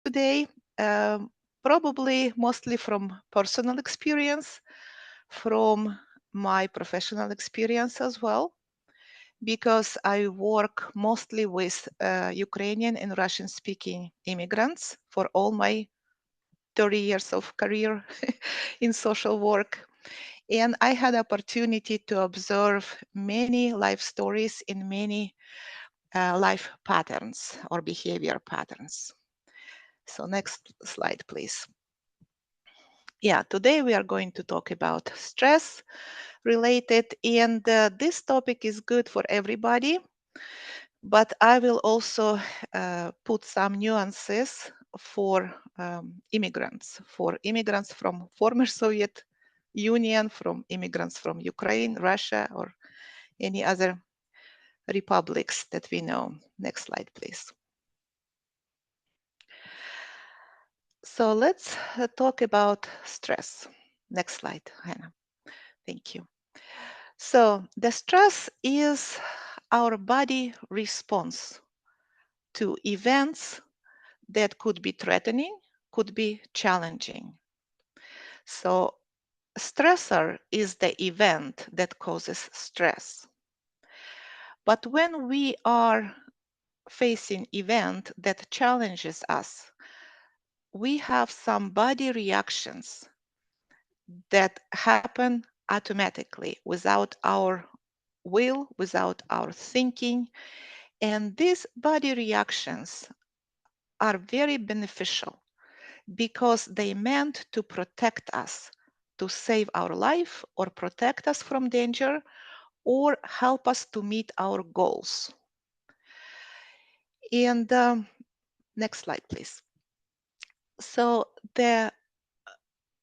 today, probably mostly from personal experience, from my professional experience as well, because I work mostly with Ukrainian and Russian-speaking immigrants for all my 30 years of career in social work. And I had opportunity to observe many life stories in many life patterns or behavior patterns. So next slide, please. Yeah, today we are going to talk about stress related, and this topic is good for everybody, but I will also put some nuances for immigrants from former Soviet Union, from immigrants from Ukraine, Russia, or any other republics that we know. Next slide, please. So let's talk about stress. Next slide, Hannah. Thank you. So the stress is our body response to events that could be threatening, could be challenging. So stressor is the event that causes stress. But when we are facing event that challenges us, we have some body reactions that happen automatically without our will, without our thinking. And these body reactions are very beneficial because they meant to protect us, to save our life or protect us from danger or help us to meet our goals. And next slide, please. So the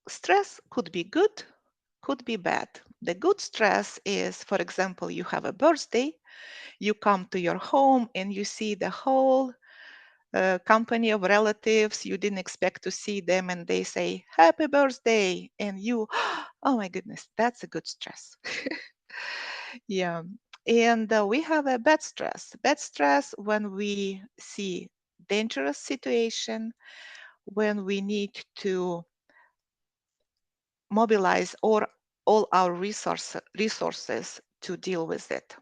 stress could be good, could be bad. The good stress is, for example, you have a birthday, you come to your home and you see the whole company of relatives you didn't expect to see them, and they say happy birthday, and you, oh my goodness, that's a good stress. Yeah. And we have a bad stress when we see dangerous situation, when we need to mobilize all our resources to deal with it.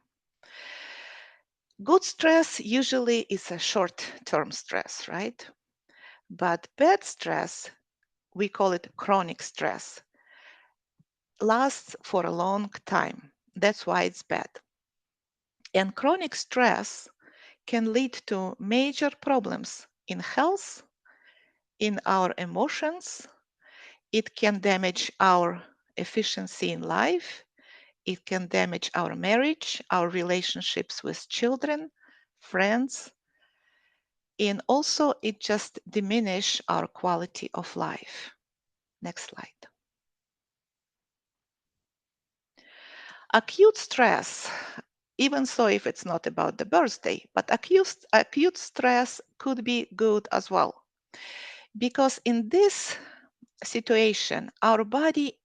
Good stress usually is a short-term stress, right? But bad stress, we call it chronic stress, lasts for a long time. That's why it's bad. And chronic stress can lead to major problems in health, in our emotions. It can damage our efficiency in life. It can damage our marriage, our relationships with children, friends, and also it just diminish our quality of life. Next slide. Acute stress, even so if it's not about the birthday, but acute stress could be good as well. Because in this situation, our body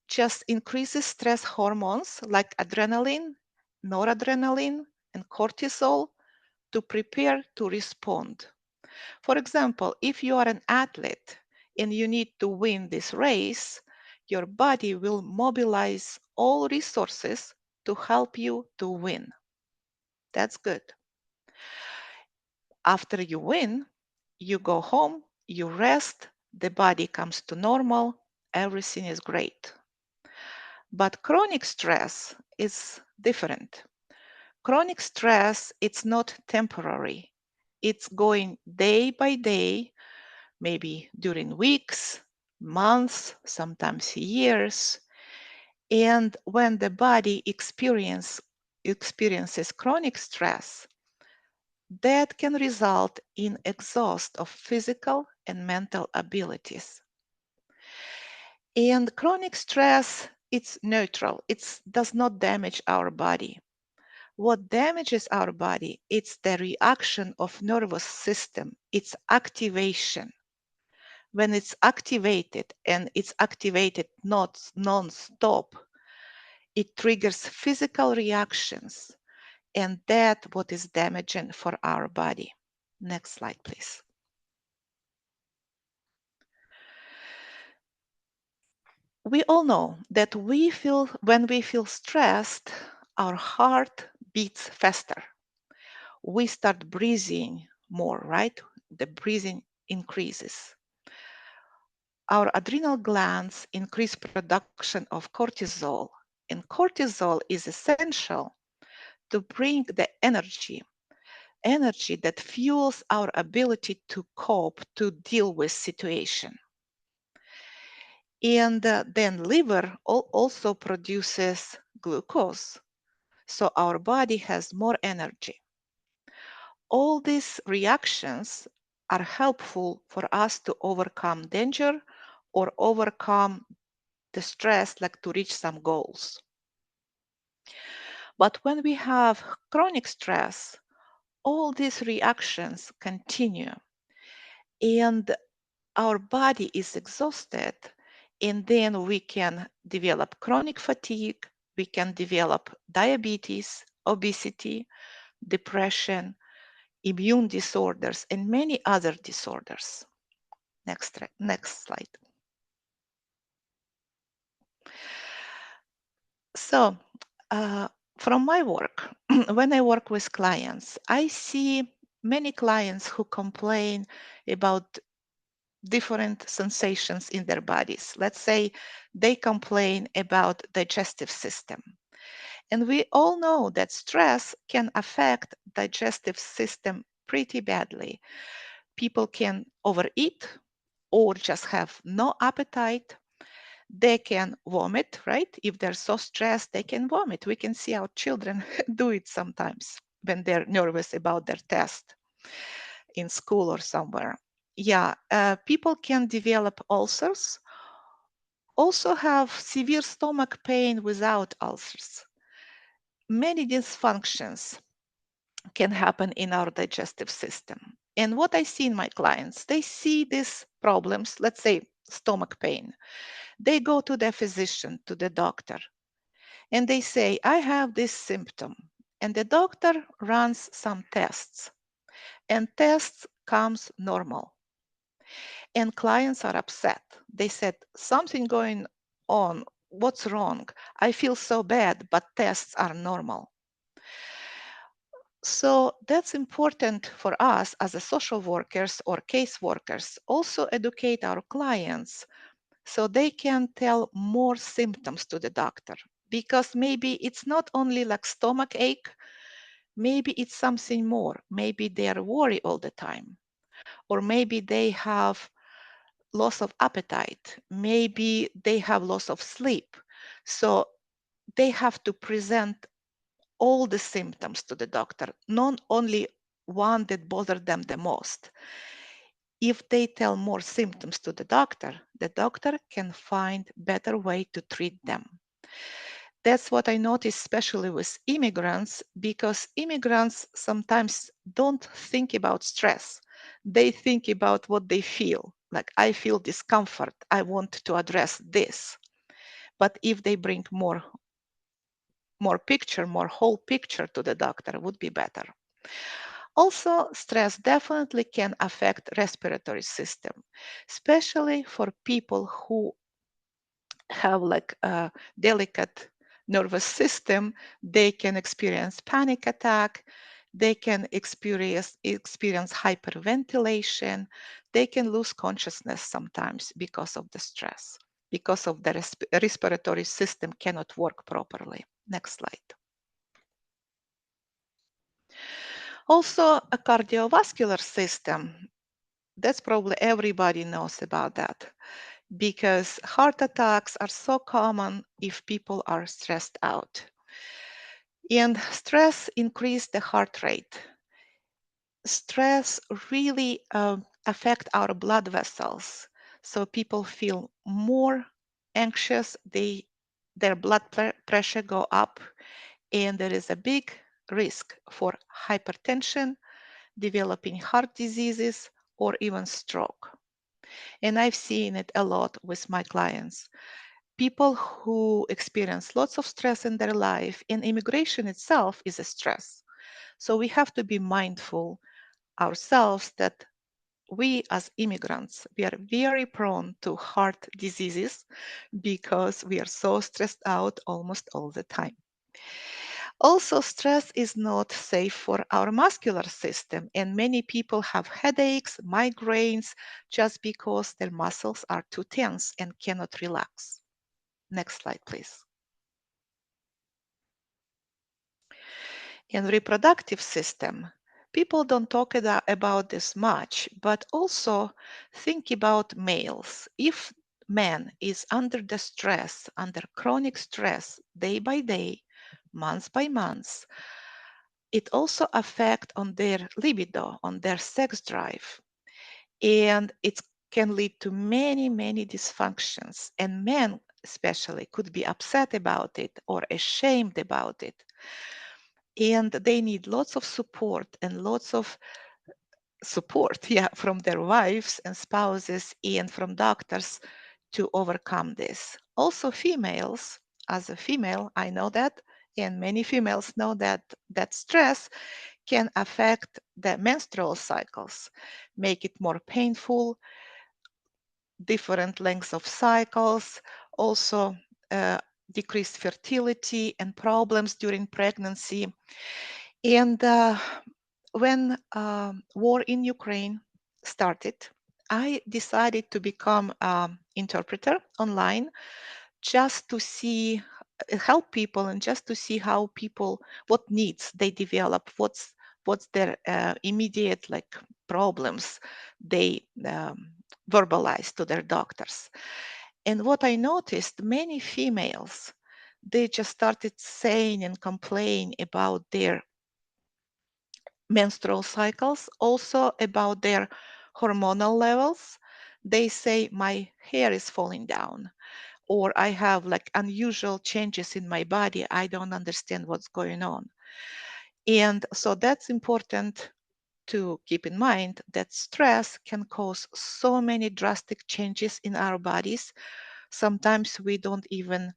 just increases stress hormones like adrenaline, noradrenaline, and cortisol to prepare to respond. For example, if you are an athlete and you need to win this race, your body will mobilize all resources to help you to win. That's good. After you win, you go home, you rest, the body comes to normal, everything is great. But chronic stress is different. Chronic stress, it's not temporary. It's going day by day, maybe during weeks, months, sometimes years. And when the body experiences chronic stress, that can result in exhaust of physical and mental abilities. And chronic stress, it's neutral. It does not damage our body. What damages our body, it's the reaction of nervous system, its activation. When it's activated and it's activated not non-stop, it triggers physical reactions, and that what is damaging for our body. Next slide, please. We all know that when we feel stressed, our heart beats faster. We start breathing more, right? The breathing increases. Our adrenal glands increase production of cortisol, and cortisol is essential to bring the energy that fuels our ability to cope, to deal with situation. And then liver also produces glucose, so our body has more energy. All these reactions are helpful for us to overcome danger or overcome the stress, like to reach some goals. But when we have chronic stress, all these reactions continue and our body is exhausted, and then we can develop chronic fatigue, we can develop diabetes, obesity, depression, immune disorders, and many other disorders. Next slide. So, from my work, when I work with clients, I see many clients who complain about different sensations in their bodies. Let's say they complain about digestive system. And we all know that stress can affect digestive system pretty badly. People can overeat or just have no appetite. They can vomit, right? If they're so stressed, they can vomit. We can see our children do it sometimes when they're nervous about their test in school or somewhere. Yeah, people can develop ulcers, also have severe stomach pain without ulcers. Many dysfunctions can happen in our digestive system. And what I see in my clients, they see these problems, let's say stomach pain. They go to the physician, to the doctor, and they say, I have this symptom. And the doctor runs some tests, and tests comes normal. And clients are upset. They said, something going on. What's wrong? I feel so bad, but tests are normal. So that's important for us as a social workers or case workers, also educate our clients so they can tell more symptoms to the doctor. Because maybe it's not only like stomach ache, maybe it's something more. Maybe they are worried all the time, or maybe they have loss of appetite, maybe they have loss of sleep. So they have to present all the symptoms to the doctor, not only one that bothered them the most. If they tell more symptoms to the doctor can find better way to treat them. That's what I notice, especially with immigrants, because immigrants sometimes don't think about stress. They think about what they feel. Like, I feel discomfort. I want to address this. But if they bring more picture, more whole picture to the doctor, would be better. Also, stress definitely can affect respiratory system, especially for people who have like a delicate nervous system. They can experience panic attack, they can experience hyperventilation, they can lose consciousness sometimes because of the stress, because of the respiratory system cannot work properly. Next slide. Also, a cardiovascular system, that's probably everybody knows about that, because heart attacks are so common if people are stressed out. And stress increases the heart rate. Stress really affects our blood vessels. So people feel more anxious, their blood pressure go up, and there is a big risk for hypertension, developing heart diseases, or even stroke. And I've seen it a lot with my clients. People who experience lots of stress in their life, and immigration itself is a stress. So we have to be mindful ourselves that we as immigrants, we are very prone to heart diseases because we are so stressed out almost all the time. Also, stress is not safe for our muscular system, and many people have headaches, migraines, just because their muscles are too tense and cannot relax. Next slide, please. In reproductive system, people don't talk about this much, but also think about males. If man is under the stress, under chronic stress, day by day, month by month, it also affects on their libido, on their sex drive, and it can lead to many, many dysfunctions. And men especially could be upset about it or ashamed about it. And they need lots of support and lots of support, yeah, from their wives and spouses and from doctors to overcome this. Also, females, as a female, I know that, and many females know that stress can affect the menstrual cycles, make it more painful, different lengths of cycles, also decreased fertility and problems during pregnancy. And when war in Ukraine started, I decided to become an interpreter online just to see, help people and just to see how people, what needs they develop, what's their immediate like problems they verbalize to their doctors. And what I noticed, many females, they just started saying and complain about their menstrual cycles, also about their hormonal levels. They say my hair is falling down, or I have like unusual changes in my body. I don't understand what's going on. And so that's important to keep in mind, that stress can cause so many drastic changes in our bodies. Sometimes we don't even,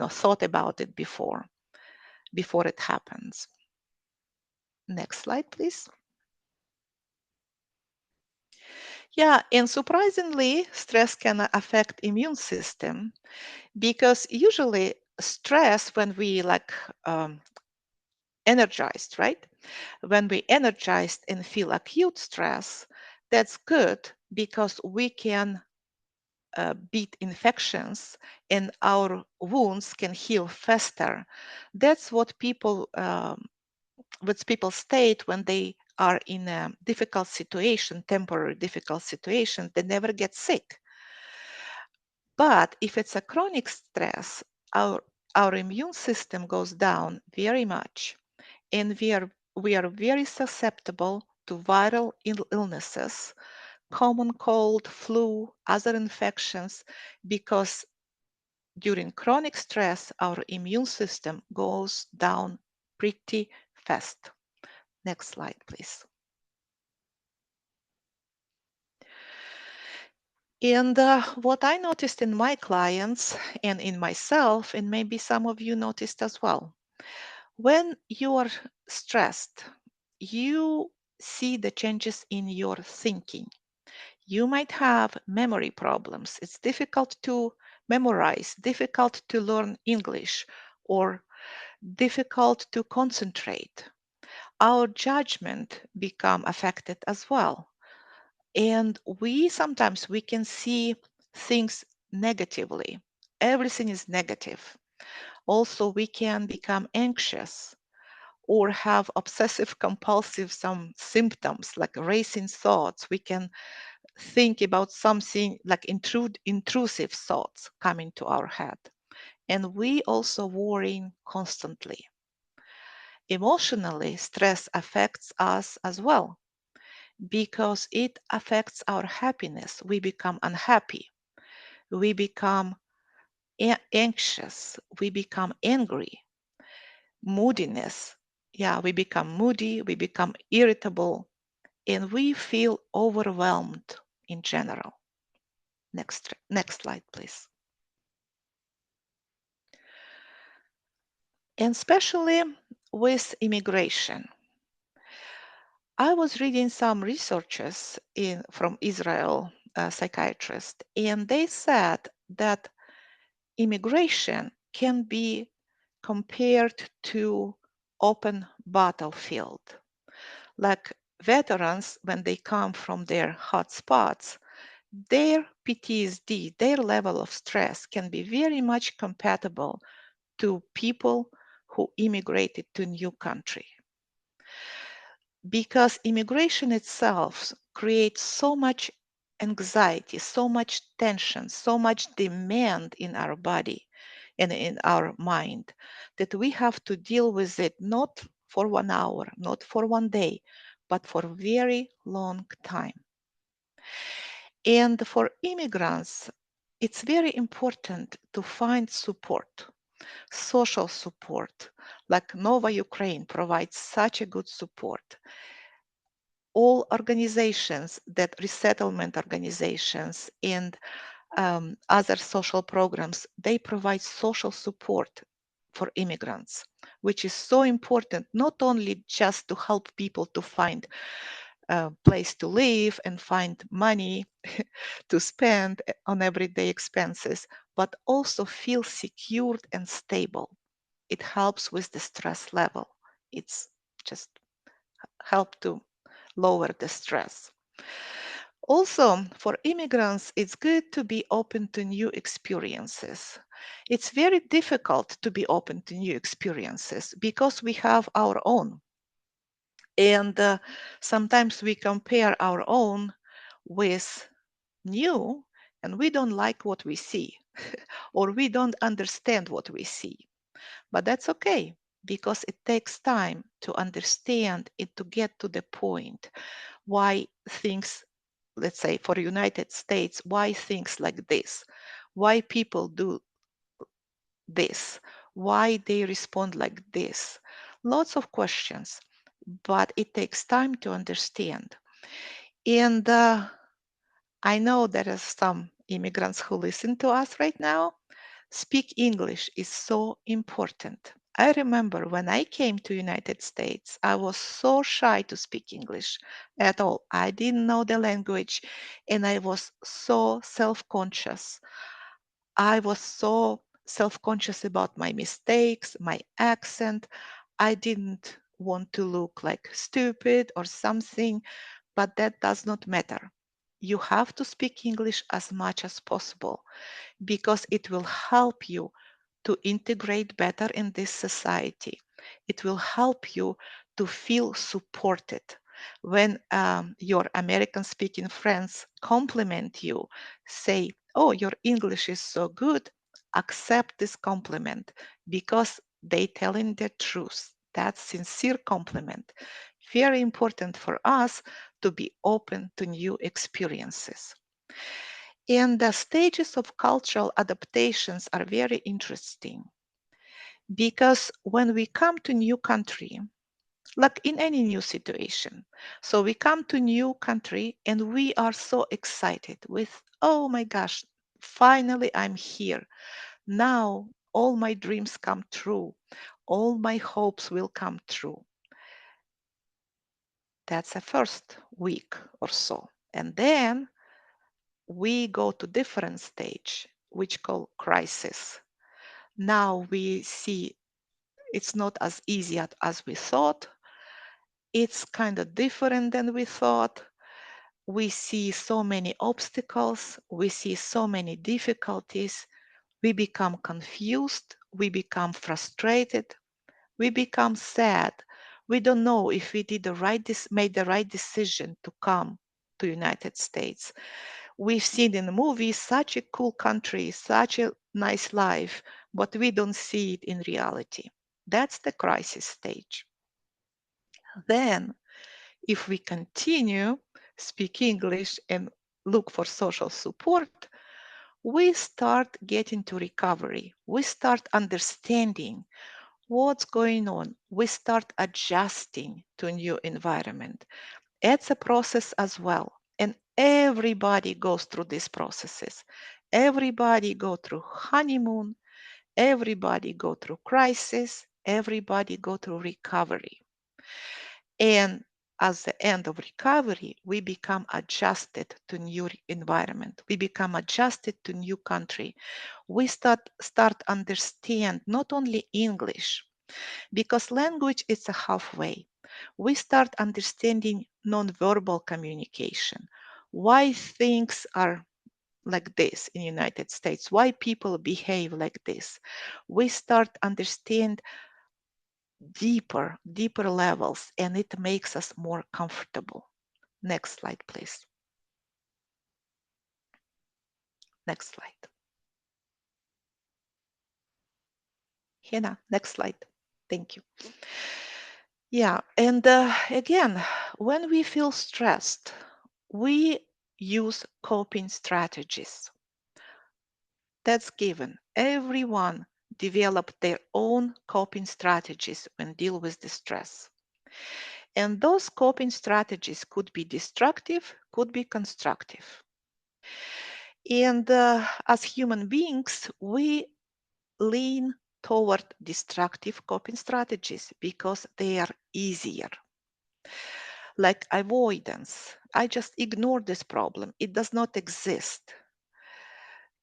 thought about it before it happens. Next slide, please. Yeah, and surprisingly, stress can affect immune system, because usually stress, when we energized, right? When we energized and feel acute stress, that's good because we can beat infections and our wounds can heal faster. That's what people state when they are in a difficult situation, temporary difficult situation, they never get sick. But if it's a chronic stress, our immune system goes down very much, and we are very susceptible to viral illnesses, common cold, flu, other infections, because during chronic stress, our immune system goes down pretty fast. Next slide, please. And what I noticed in my clients and in myself, and maybe some of you noticed as well, when you are stressed, you see the changes in your thinking. You might have memory problems. It's difficult to memorize, difficult to learn English, or difficult to concentrate. Our judgment become affected as well. And sometimes we can see things negatively. Everything is negative. Also, we can become anxious or have obsessive compulsive some symptoms like racing thoughts. We can think about something like intrusive thoughts coming to our head. And we also worrying constantly. Emotionally, stress affects us as well because it affects our happiness. We become unhappy. We become anxious. We become angry. Moodiness. Yeah, we become moody. We become irritable. And we feel overwhelmed in general. Next slide, please. And especially with immigration. I was reading some researches from Israel, psychiatrists, and they said that immigration can be compared to open battlefield. Like veterans, when they come from their hot spots, their PTSD, their level of stress can be very much compatible to people who immigrated to new country. Because immigration itself creates so much anxiety, so much tension, so much demand in our body and in our mind that we have to deal with it not for 1 hour, not for one day, but for a very long time. And for immigrants, it's very important to find support, social support, like Nova Ukraine provides such a good support. All organizations, that resettlement organizations and other social programs, they provide social support for immigrants, which is so important, not only just to help people to find a place to live and find money to spend on everyday expenses, but also feel secured and stable. It helps with the stress level. It's just help to lower the stress. Also, for immigrants, it's good to be open to new experiences. It's very difficult to be open to new experiences because we have our own. And sometimes we compare our own with new and we don't like what we see or we don't understand what we see. But that's okay because it takes time to understand it to get to the point why things, let's say for United States, why things like this, why people do this, why they respond like this. Lots of questions, but it takes time to understand. And I know there are some immigrants who listen to us right now. Speak English is so important. I remember when I came to United States, I was so shy to speak English at all. I didn't know the language and I was so self-conscious. I was so self-conscious about my mistakes, my accent. I didn't want to look like stupid or something, but that does not matter. You have to speak English as much as possible because it will help you to integrate better in this society. It will help you to feel supported. When your American speaking friends compliment you, say, "Oh, your English is so good," accept this compliment because they telling the truth. That's sincere compliment. Very important for us to be open to new experiences. And the stages of cultural adaptations are very interesting because when we come to new country, like in any new situation, so we come to new country and we are so excited with, oh my gosh, finally I'm here. Now all my dreams come true. All my hopes will come true. That's the first week or so. And then we go to different stage, which called crisis. Now we see it's not as easy as we thought. It's kind of different than we thought. We see so many obstacles. We see so many difficulties. We become confused. We become frustrated. We become sad. We don't know if we made the right decision to come to United States. We've seen in the movies such a cool country, such a nice life, but we don't see it in reality. That's the crisis stage. Then, if we continue, speak English, and look for social support, we start getting to recovery. We start understanding what's going on. We start adjusting to a new environment. It's a process as well. And everybody goes through these processes. Everybody go through honeymoon. Everybody go through crisis. Everybody go through recovery. And at the end of recovery, we become adjusted to new environment. We become adjusted to new country. We start understand not only English, because language is a halfway. We start understanding nonverbal communication, why things are like this in United States, why people behave like this. We start understand deeper levels, and it makes us more comfortable. Next slide, please. Next slide. Hannah, next slide. Thank you. Yeah, and again, when we feel stressed, we use coping strategies. That's given. Everyone developed their own coping strategies when deal with the stress. And those coping strategies could be destructive, could be constructive. And as human beings, we lean toward destructive coping strategies because they are easier. Like avoidance. I just ignore this problem. It does not exist.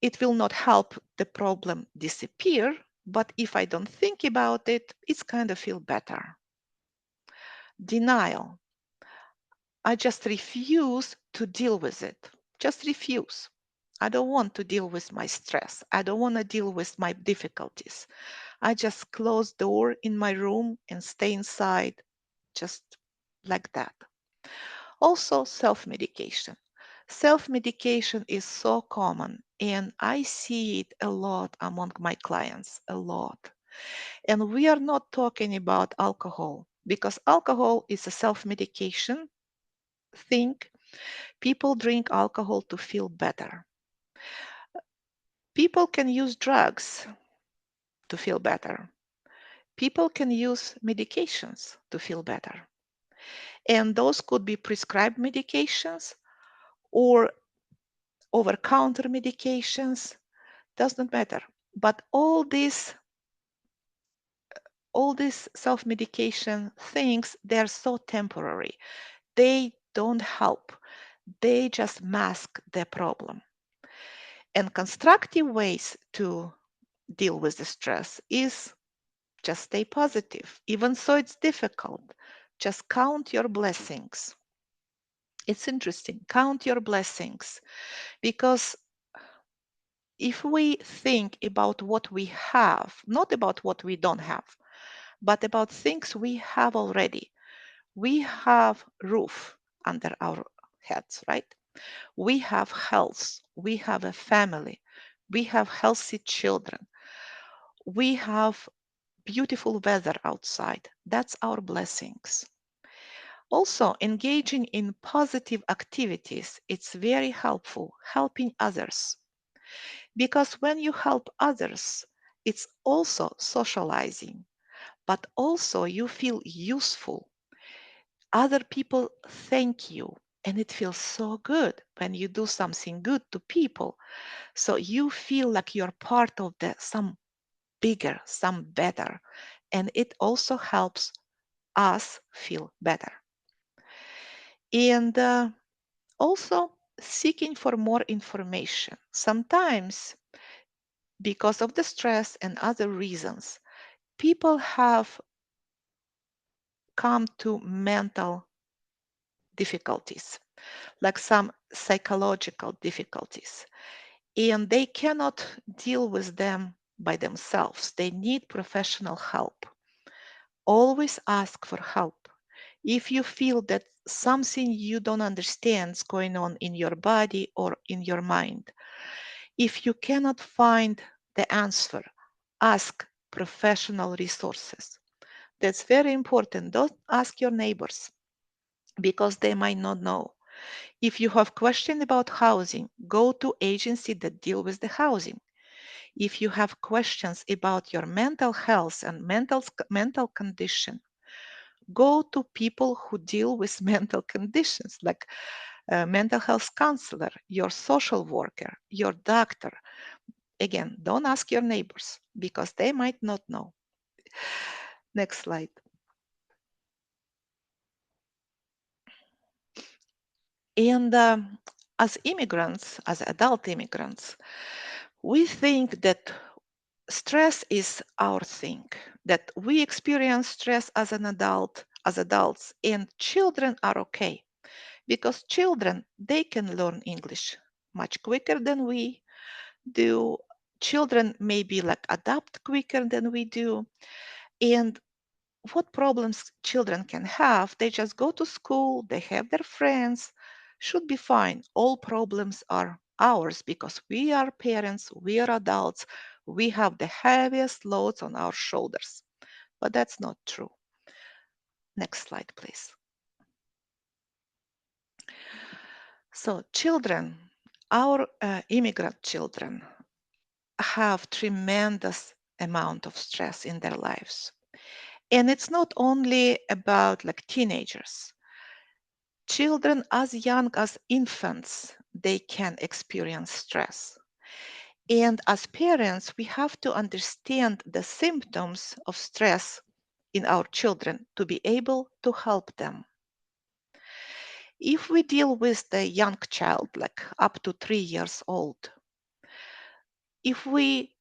It will not help the problem disappear, but if I don't think about it, it's kind of feel better. Denial. I just refuse to deal with it. Just refuse. I don't want to deal with my stress. I don't want to deal with my difficulties. I just close the door in my room and stay inside, just like that. Also, self-medication. Self-medication is so common, and I see it a lot among my clients, a lot. And we are not talking about alcohol, because alcohol is a self-medication thing. People drink alcohol to feel better. People can use drugs to feel better. People can use medications to feel better. And those could be prescribed medications or over-counter medications, does not matter. But all these self-medication things, they're so temporary. They don't help. They just mask the problem. And constructive ways to deal with the stress is just stay positive. Even so it's difficult, just count your blessings. It's interesting. Count your blessings, because if we think about what we have, not about what we don't have, but about things we have already. We have roof under our heads, right? We have health. We have a family. We have healthy children. We have beautiful weather outside. That's our blessings. Also, engaging in positive activities, it's very helpful, helping others. Because when you help others, it's also socializing, but also you feel useful. Other people thank you, and it feels so good when you do something good to people. So you feel like you're part of some bigger, some better, and it also helps us feel better. And also seeking for more information. Sometimes, because of the stress and other reasons, people have come to mental difficulties, like some psychological difficulties, and they cannot deal with them by themselves. They need professional help. Always ask for help. If you feel that something you don't understand is going on in your body or in your mind, if you cannot find the answer, ask professional resources. That's very important. Don't ask your neighbors because they might not know. If you have questions about housing, go to agencies that deal with the housing. If you have questions about your mental health and mental condition, go to people who deal with mental conditions, like a mental health counselor, your social worker, your doctor. Again, don't ask your neighbors because they might not know. Next slide. And as immigrants, as adult immigrants, we think that stress is our thing, that we experience stress as an adult, as adults, and children are okay because children, they can learn English much quicker than we do. Children maybe like adapt quicker than we do. And what problems children can have, they just go to school, they have their friends, should be fine. All problems are ours because we are parents, we are adults, we have the heaviest loads on our shoulders. But that's not true. Next slide, please. So children, our immigrant children have tremendous amount of stress in their lives. And it's not only about like teenagers. Children as young as infants, they can experience stress. And as parents, we have to understand the symptoms of stress in our children to be able to help them. If we deal with the young child, like up to 3 years old, if we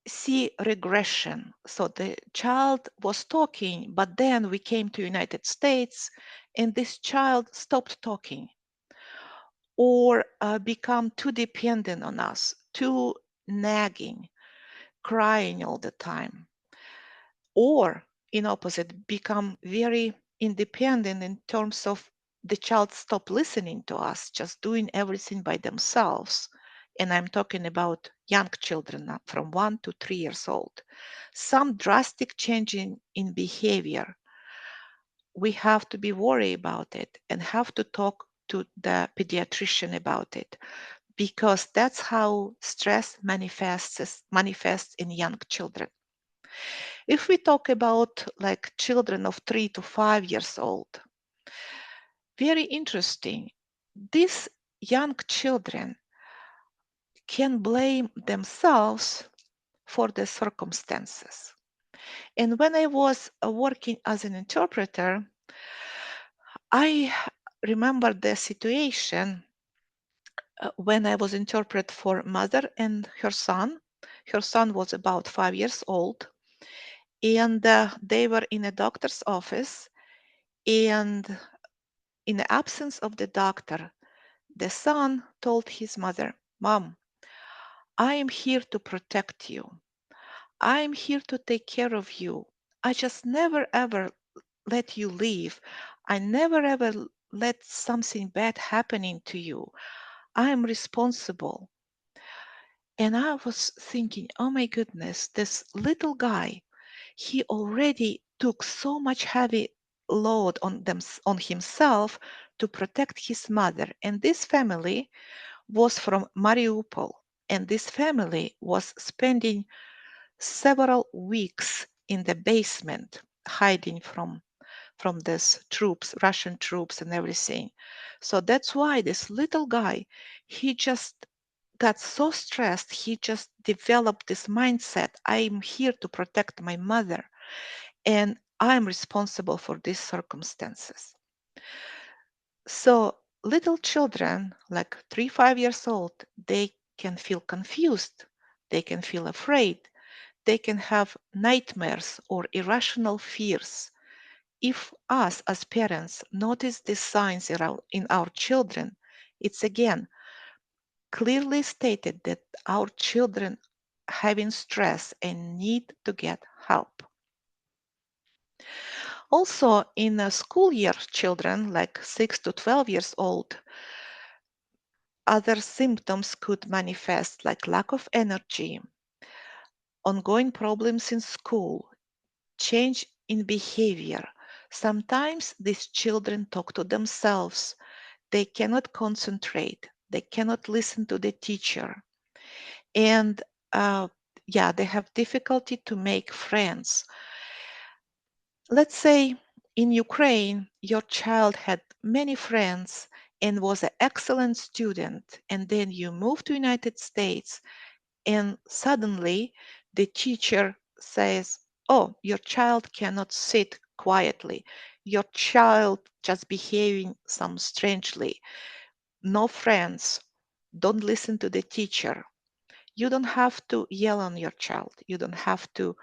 see regression, so the child was talking, but then we came to United States and this child stopped talking or become too dependent on us, too nagging, crying all the time, or in opposite, become very independent in terms of the child stop listening to us, just doing everything by themselves. And I'm talking about young children from 1 to 3 years old. Some drastic change in behavior. We have to be worried about it and have to talk to the pediatrician about it because that's how stress manifests in young children. If we talk about like children of 3 to 5 years old, very interesting. These young children can blame themselves for the circumstances. And when I was working as an interpreter, I remember the situation when I was interpret for mother and her son. Her son was about 5 years old, and they were in a doctor's office. And in the absence of the doctor, the son told his mother, "Mom, I am here to protect you. I am here to take care of you. I just never ever let you leave. I never ever let something bad happening to you. I am responsible." And I was thinking, oh my goodness, this little guy, he already took so much heavy load on himself to protect his mother. And this family was from Mariupol. And this family was spending several weeks in the basement hiding from these troops, Russian troops and everything. So that's why this little guy, he just got so stressed, he just developed this mindset. I'm here to protect my mother and I'm responsible for these circumstances. So little children, like 3, 5 years old, they can feel confused, they can feel afraid, they can have nightmares or irrational fears. If us as parents notice these signs in our children, it's again clearly stated that our children having stress and need to get help. Also, in school year children, like 6 to 12 years old, other symptoms could manifest like lack of energy, ongoing problems in school, change in behavior. Sometimes these children talk to themselves. They cannot concentrate. They cannot listen to the teacher. And yeah, they have difficulty to make friends. Let's say in Ukraine, your child had many friends and was an excellent student, and then you move to United States, and suddenly the teacher says, "Oh, your child cannot sit quietly. Your child just behaving some strangely. no friends, don't listen to the teacher. You don't have to yell on your child. You don't have to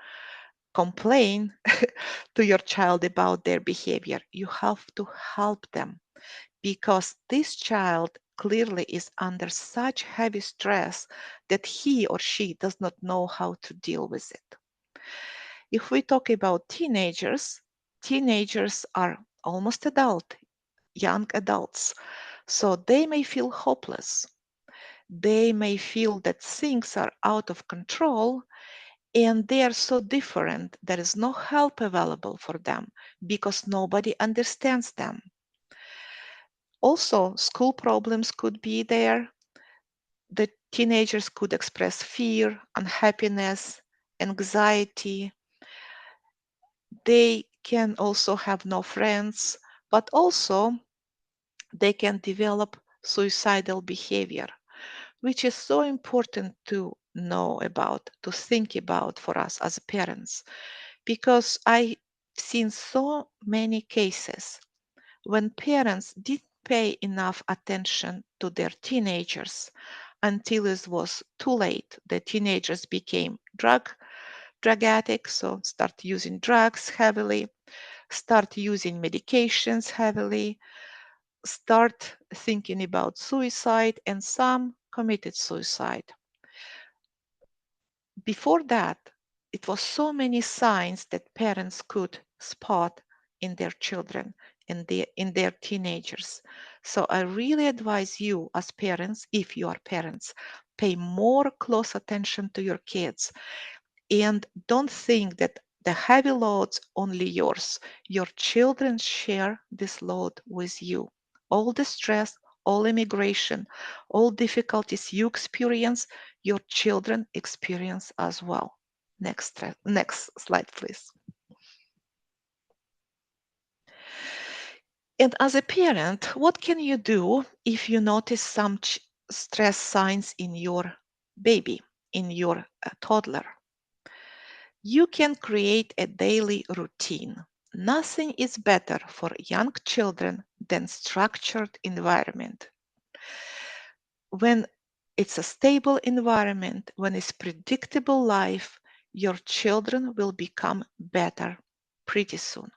complain to your child about their behavior. You have to help them because this child clearly is under such heavy stress that he or she does not know how to deal with it. If we talk about teenagers, teenagers are almost adult, young adults, so they may feel hopeless. They may feel that things are out of control and they are so different. There is no help available for them because nobody understands them. Also, school problems could be there. The teenagers could express fear, unhappiness, anxiety. They can also have no friends, but also they can develop suicidal behavior, which is so important to know about, to think about for us as parents, because I've seen so many cases when parents didn't pay enough attention to their teenagers until it was too late. The teenagers became drug addicts, so start using drugs heavily, start using medications heavily, start thinking about suicide, and some committed suicide. Before that, it was so many signs that parents could spot in their children and in their teenagers. So I really advise you as parents, if you are parents, pay more close attention to your kids and don't think that the heavy load's only yours. Your children share this load with you. All the stress, all immigration, all difficulties you experience, your children experience as well. Next slide, please. And as a parent, what can you do if you notice some stress signs in your baby, in your toddler? You can create a daily routine. Nothing is better for young children than structured environment. When it's a stable environment, when it's predictable life, your children will become better pretty soon.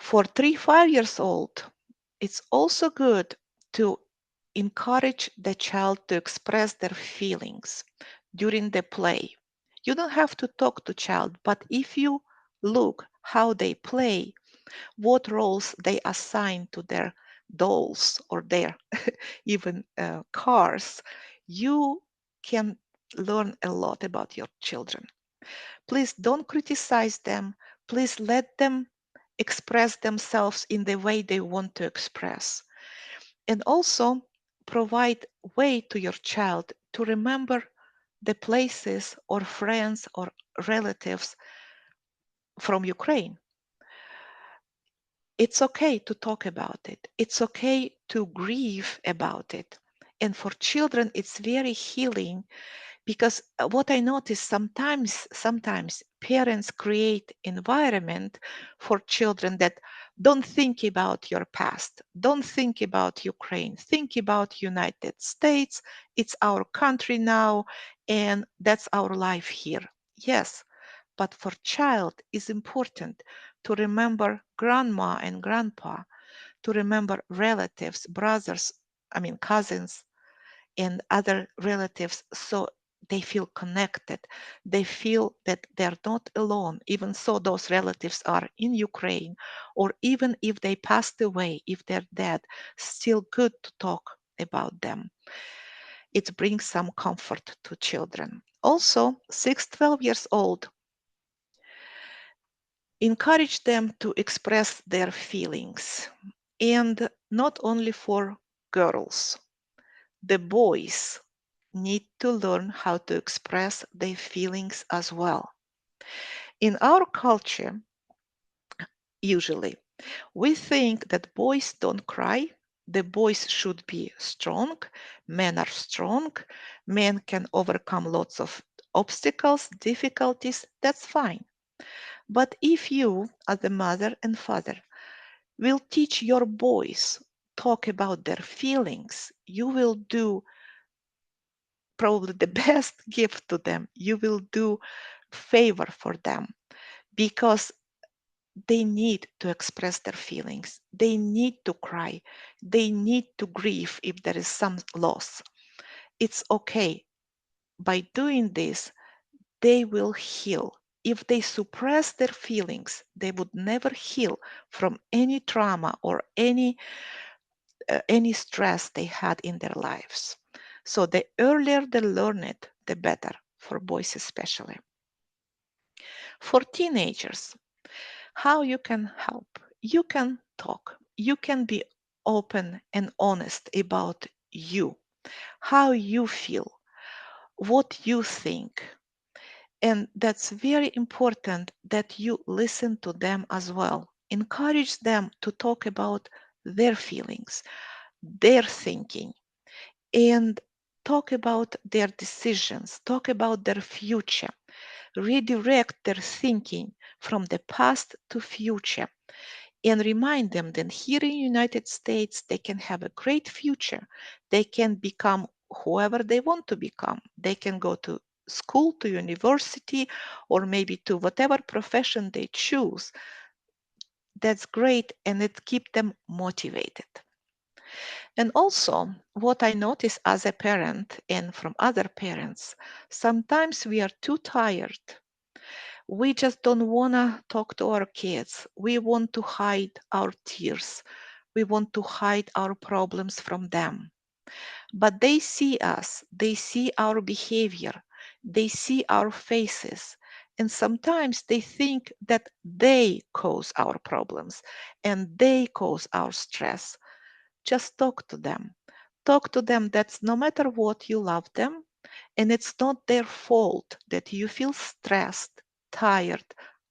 For 3-5 years old, it's also good to encourage the child to express their feelings during the play. You don't have to talk to child, but if you look how they play, what roles they assign to their dolls or their even cars, you can learn a lot about your children. Please don't criticize them. Please let them express themselves in the way they want to express. And also provide way to your child to remember the places or friends or relatives from Ukraine. It's okay to talk about it. It's okay to grieve about it. And for children, it's very healing because what I notice sometimes parents create environment for children that don't think about your past, don't think about Ukraine, think about United States. It's our country now, and that's our life here. Yes, but for child is important to remember grandma and grandpa, to remember relatives, brothers, cousins, and other relatives, so they feel connected. They feel that they're not alone, even so those relatives are in Ukraine, or even if they passed away, if they're dead, still good to talk about them. It brings some comfort to children. Also, 6-12 years old, encourage them to express their feelings, and not only for girls. The boys need to learn how to express their feelings as well. In our culture, usually, we think that boys don't cry. The boys should be strong. Men are strong. Men can overcome lots of obstacles, difficulties. That's fine. But if you, as a mother and father, will teach your boys talk about their feelings, you will do probably the best gift to them. You will do favor for them because they need to express their feelings. They need to cry. They need to grieve if there is some loss. It's okay. By doing this, they will heal. If they suppress their feelings, they would never heal from any trauma or any stress they had in their lives. So the earlier they learn it, the better, for boys especially. For teenagers, how you can help? You can talk. You can be open and honest about you, how you feel, what you think. And that's very important that you listen to them as well. Encourage them to talk about their feelings, their thinking, and talk about their decisions, talk about their future, redirect their thinking from the past to future, and remind them that here in the United States they can have a great future. They can become whoever they want to become. They can go to school, to university, or maybe to whatever profession they choose. That's great, and it keeps them motivated. And also, what I notice as a parent and from other parents, sometimes we are too tired. We just don't want to talk to our kids. We want to hide our tears. We want to hide our problems from them. But they see us, they see our behavior, they see our faces. And sometimes they think that they cause our problems and they cause our stress. Just talk to them. Talk to them that no matter what, you love them, and it's not their fault that you feel stressed, tired,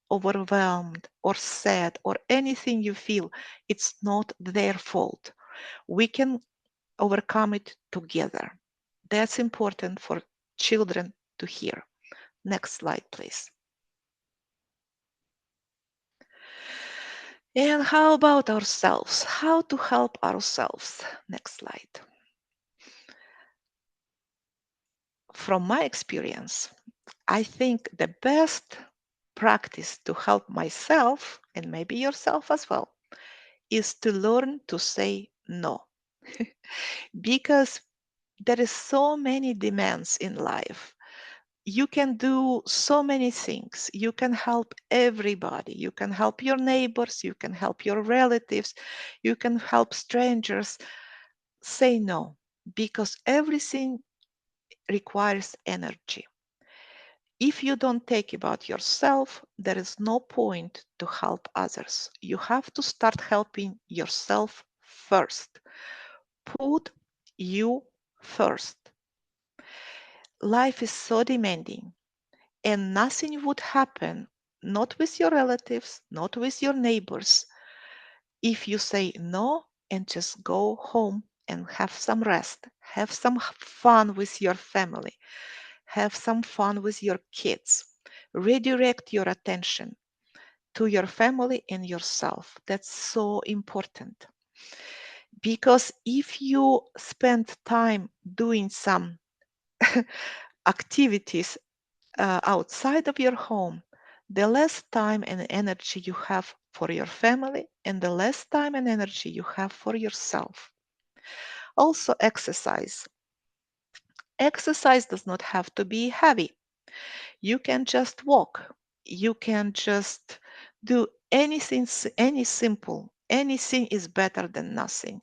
overwhelmed, or sad, or anything you feel. It's not their fault. We can overcome it together. That's important for children to hear. Next slide, please. And how about ourselves? How to help ourselves? Next slide. From my experience, I think the best practice to help myself and maybe yourself as well is to learn to say no. Because there is so many demands in life. You can do so many things. You can help everybody. You can help your neighbors. You can help your relatives. You can help strangers. Say no, because everything requires energy. If you don't take about yourself, there is no point to help others. You have to start helping yourself first. Put you first. Life is so demanding, and nothing would happen, not with your relatives, not with your neighbors, if you say no and just go home and have some rest, have some fun with your family, have some fun with your kids. Redirect your attention to your family and yourself. That's so important. Because if you spend time doing some activities outside of your home, the less time and energy you have for your family and the less time and energy you have for yourself. Also, exercise. Exercise does not have to be heavy. You can just walk. You can just do anything, any simple. Anything is better than nothing.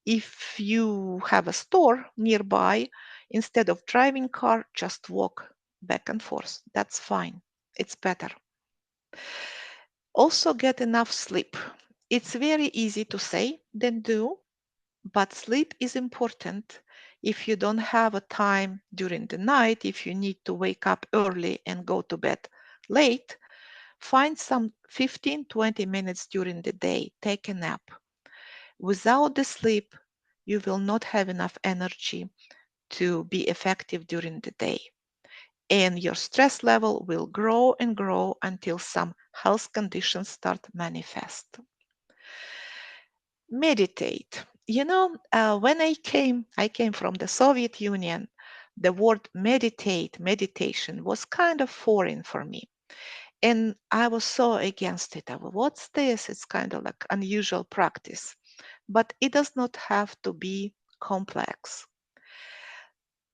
If you have a store nearby, instead of driving car, just walk back and forth. That's fine. It's better. Also get enough sleep. It's very easy to say than do, but sleep is important. If you don't have a time during the night, if you need to wake up early and go to bed late, find some 15-20 minutes during the day. Take a nap. Without the sleep, you will not have enough energy to be effective during the day. And your stress level will grow and grow until some health conditions start manifest. Meditate. When I came from the Soviet Union. The word meditation was kind of foreign for me. And I was so against it. What's this? It's kind of like unusual practice. But it does not have to be complex.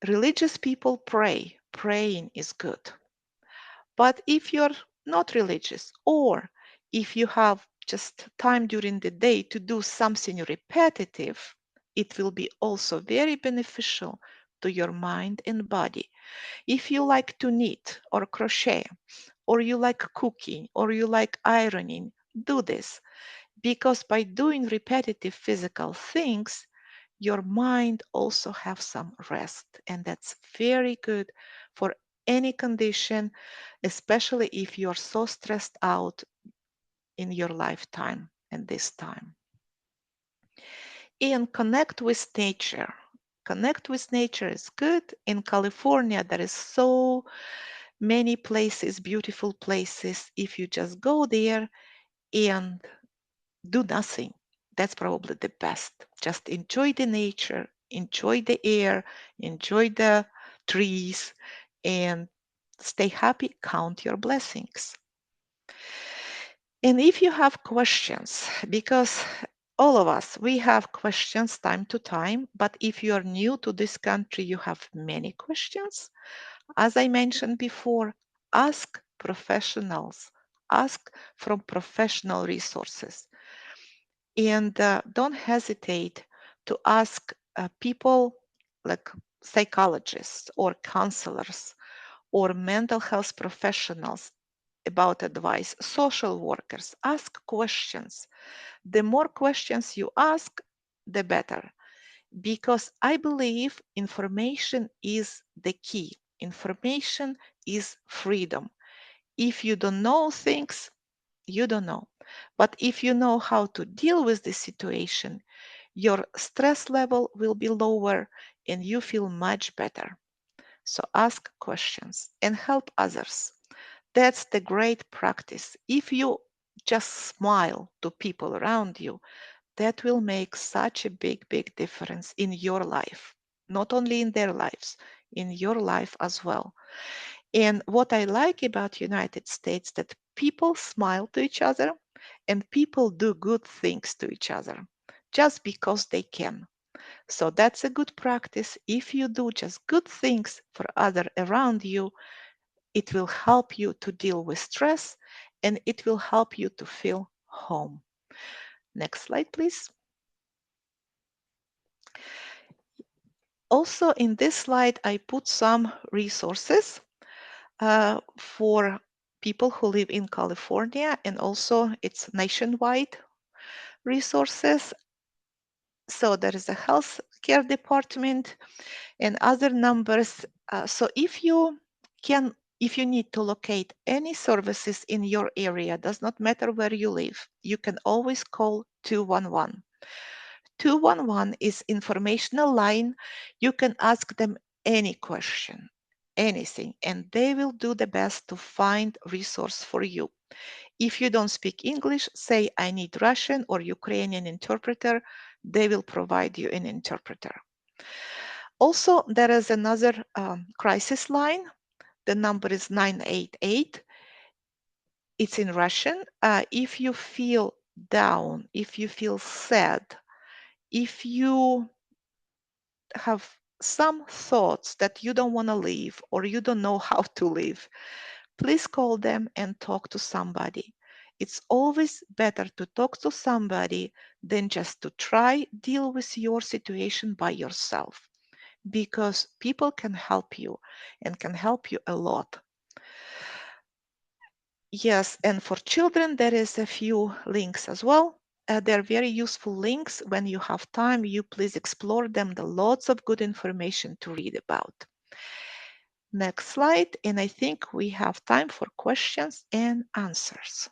Religious people pray. Praying is good. But if you're not religious, or if you have just time during the day to do something repetitive, it will be also very beneficial to your mind and body. If you like to knit or crochet, or you like cooking, or you like ironing, do this, because by doing repetitive physical things, your mind also have some rest, and that's very good for any condition, especially if you're so stressed out in your lifetime and this time. And connect with nature. Connect with nature is good. In California, there is so many places, beautiful places. If you just go there and do nothing, that's probably the best. Just enjoy the nature, enjoy the air, enjoy the trees, and stay happy, count your blessings. And if you have questions, because all of us, we have questions time to time, but if you are new to this country, you have many questions. As I mentioned before, ask professionals, ask from professional resources. And don't hesitate to ask people like psychologists or counselors or mental health professionals about advice, social workers. Ask questions. The more questions you ask, the better, because I believe information is the key. Information is freedom. If you don't know things, you don't know. But if you know how to deal with the situation, your stress level will be lower and you feel much better. So ask questions and help others. That's the great practice. If you just smile to people around you, that will make such a big, big difference in your life. Not only in their lives, in your life as well. And what I like about United States that people smile to each other and people do good things to each other just because they can. So that's a good practice. If you do just good things for other around you, it will help you to deal with stress and it will help you to feel home. Next slide, please. Also in this slide, I put some resources for people who live in California, and also it's nationwide resources. So there is a health care department and other numbers. So if you need to locate any services in your area, does not matter where you live, you can always call 211. 211 is informational line. You can ask them any question, anything, and they will do the best to find resource for you. If you don't speak English, say I need Russian or Ukrainian interpreter, they will provide you an interpreter. Also, there is another crisis line. The number is 988. It's in Russian. If you feel down, if you feel sad, if you have some thoughts that you don't want to live or you don't know how to live, please call them and talk to somebody. It's always better to talk to somebody than just to try deal with your situation by yourself, because people can help you and can help you a lot. Yes, and for children, there is a few links as well. They're very useful links. When you have time, you please explore them. There are lots of good information to read about. Next slide, and I think we have time for questions and answers.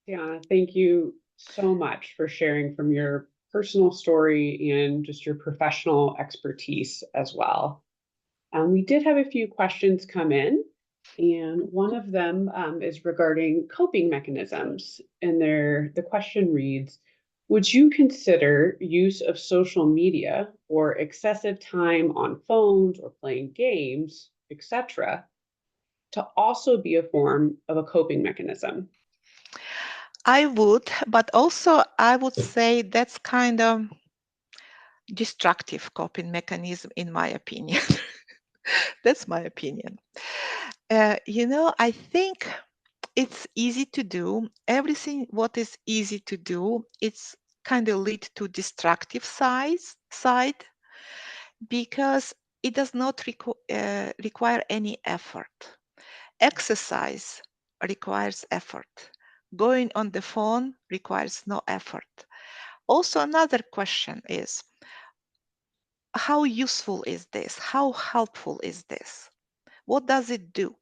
Diana, thank you so much for sharing from your personal story and just your professional expertise as well. We did have a few questions come in, and one of them is regarding coping mechanisms. And the question reads, Would you consider use of social media or excessive time on phones or playing games, etc., to also be a form of a coping mechanism? I would, but also I would say that's kind of destructive coping mechanism, in my opinion. That's my opinion. I think it's easy to do. Everything what is easy to do, it's kind of lead to destructive side because it does not require any effort. Exercise requires effort. Going on the phone requires no effort. Also, another question is, how useful is this? How helpful is this? What does it do?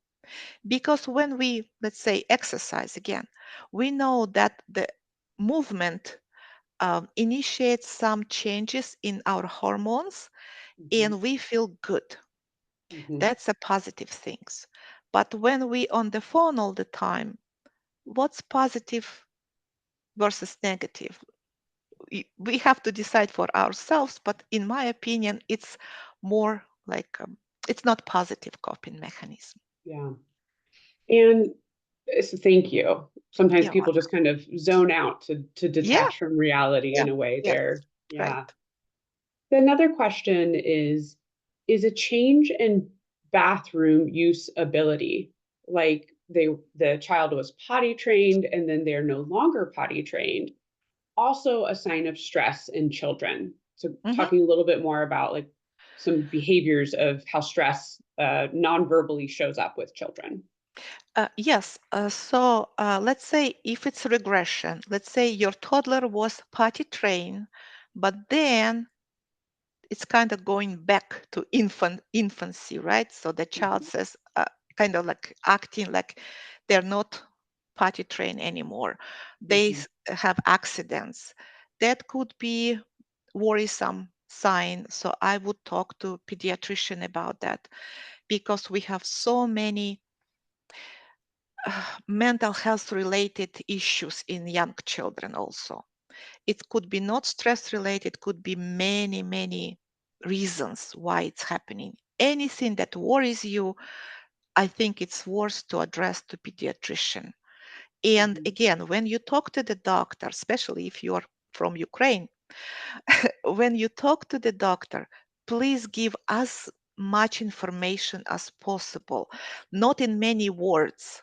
Because when we, let's say, exercise again, we know that the movement initiates some changes in our hormones Mhm, and we feel good. mhm. That's a positive things. But when we on the phone all the time, what's positive versus negative? We have to decide for ourselves, but in my opinion, it's more like it's not positive coping mechanism. Yeah. And thank you. Sometimes Yeah, people just kind of zone out to yeah, detach from reality yeah, in a way yes, there. right. Yeah. Another question is a change in bathroom use ability, like the child was potty trained and then they're no longer potty trained, also a sign of stress in children? So Mhm. talking a little bit more about like some behaviors of how stress non-verbally shows up with children. Yes. So let's say if it's regression, let's say your toddler was potty trained, but then it's kind of going back to infancy, right? So the child Mhm, says, kind of like acting like they're not potty trained anymore. They mhm, have accidents. That could be worrisome sign. So I would talk to pediatrician about that because we have so many mental health related issues in young children also. It could be not stress related, could be many, many reasons why it's happening. Anything that worries you, I think it's worth to address to pediatrician. And mhm, again, when you talk to the doctor, especially if you're from Ukraine, when you talk to the doctor, please give as much information as possible, not in many words,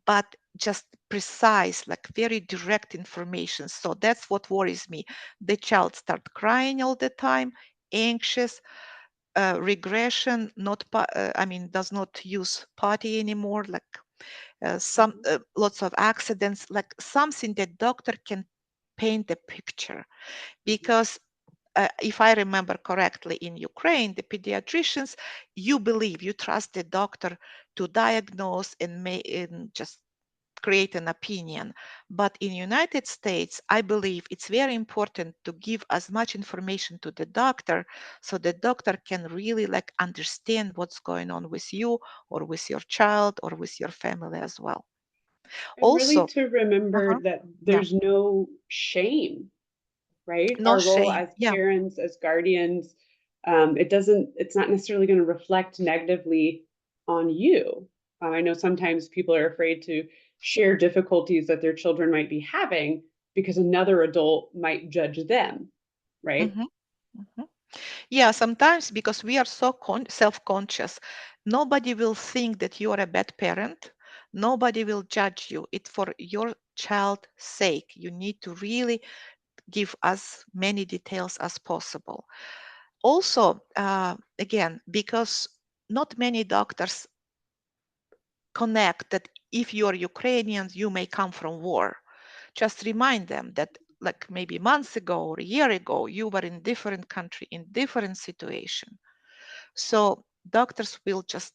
but just precise, like very direct information. So that's what worries me. The child start crying all the time, anxious, regression, not, does not use potty anymore, like some mhm, lots of accidents, like something that doctor can paint the picture. mhm. Because if I remember correctly, in Ukraine, the pediatricians, you believe, you trust the doctor to diagnose and just create an opinion. But in United States, I believe it's very important to give as much information to the doctor so the doctor can really like understand what's going on with you or with your child or with your family as well. And really Also, to remember uh-huh, that yeah, there's no shame, right? no Our role shame. as Yeah. parents, as guardians, it's not necessarily going to reflect negatively on you. I know sometimes people are afraid to share difficulties that their children might be having because another adult might judge them, right? Mhm, mhm. Yeah, sometimes because we are so self-conscious, nobody will think that you are a bad parent. Nobody will judge you. It's for your child's sake. You need to really give as many details as possible. Also, again, because not many doctors connect that if you're Ukrainian, you may come from war. Just remind them that like maybe months ago or a year ago, you were in different country, in different situation. So doctors will just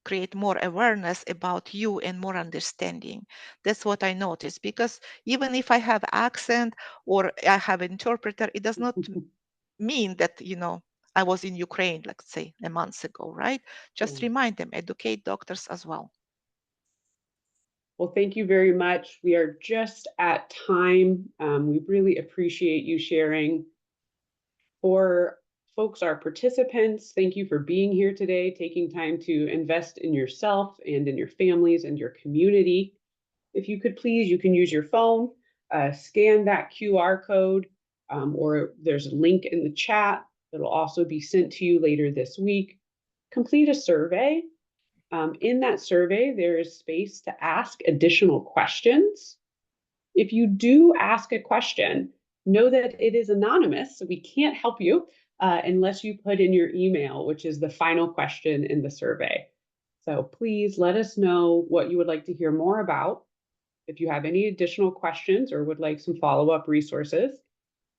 create more awareness about you and more understanding. That's what I noticed because even if I have accent or I have interpreter, it does not mean that, I was in Ukraine, let's say a month ago, right? Yeah. Just remind them, educate doctors as well. Well, thank you very much. We are just at time. We really appreciate you sharing. For folks, our participants, thank you for being here today, taking time to invest in yourself and in your families and your community. If you could please, you can use your phone, scan that QR code, or there's a link in the chat that'll also be sent to you later this week. Complete a survey. In that survey, there is space to ask additional questions. If you do ask a question, know that it is anonymous, so we can't help you unless you put in your email, which is the final question in the survey. So please let us know what you would like to hear more about, if you have any additional questions or would like some follow-up resources.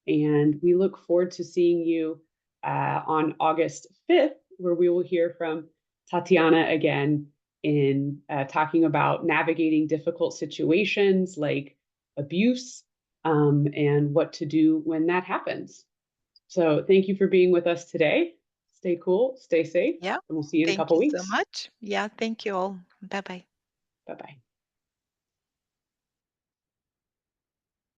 And we look forward to seeing you on August 5th, where we will hear from Tatiana again in talking about navigating difficult situations like abuse and what to do when that happens. So thank you for being with us today. Stay cool, stay safe, Yeah. and we'll see you in a Thank couple you so weeks. much. Yeah. Thank you all. Bye bye. Bye-bye.